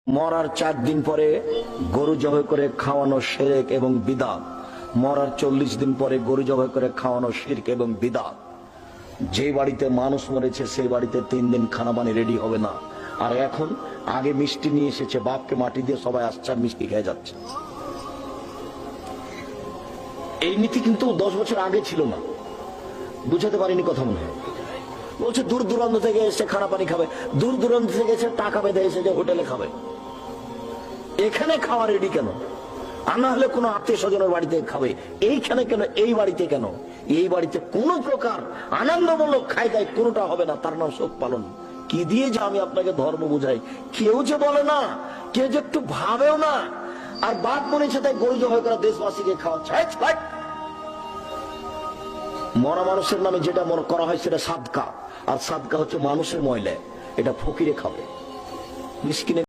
মরার 4 দিন পরে গরু জবাই করে খাওয়ানো শিরক এবং বিদআত। মরার 40 দিন পরে গরু জবাই করে খাওয়ানো শিরক এবং বিদআত। যে বাড়িতে মানুষ মরেছে সেই বাড়িতে 3 দিন খানা পানি রেডি হবে না। আর এখন আগে মিষ্টি নিয়ে এসেছে, বাপকে মাটি দিয়ে সবাই আসছে আর মিষ্টি খেয়ে যাচ্ছে। এই নীতি কিন্তু 10 বছর আগে ছিল না। বুঝাতে পারিনি কথা মনে হয়। বলছে দূর দূরান্ত থেকে এসে খানা পানি খাবে, দূর দূরান্ত থেকে এসে টাকা বেঁধে এসে যে হোটেলে খাবে। এখানে খাওয়া রেডি কেন? আনা হলে কোনো আত্মীয় স্বজনের বাড়িতে খাবে, এইখানে কেন? এই বাড়িতে কেন? এই বাড়িতে কোন প্রকার আনন্দমূলক খাই দায় কোনটা হবে না, তার নাম শোক পালন। কি দিয়ে যে আমি আপনাকে ধর্ম বুঝাই, কেউ যে বলে না, কেউ যে একটু ভাবেও না। আর বাপ মরেছে তাই গরু জবাই করা দেশবাসীকে খাওয়াচ্ছে। মরা মানুষের নামে যেটা মনে করা হয় সেটা সাদকা, আর সাদকা হচ্ছে মানুষের ময়লা, এটা ফকিরে খাবে, মিসকিনে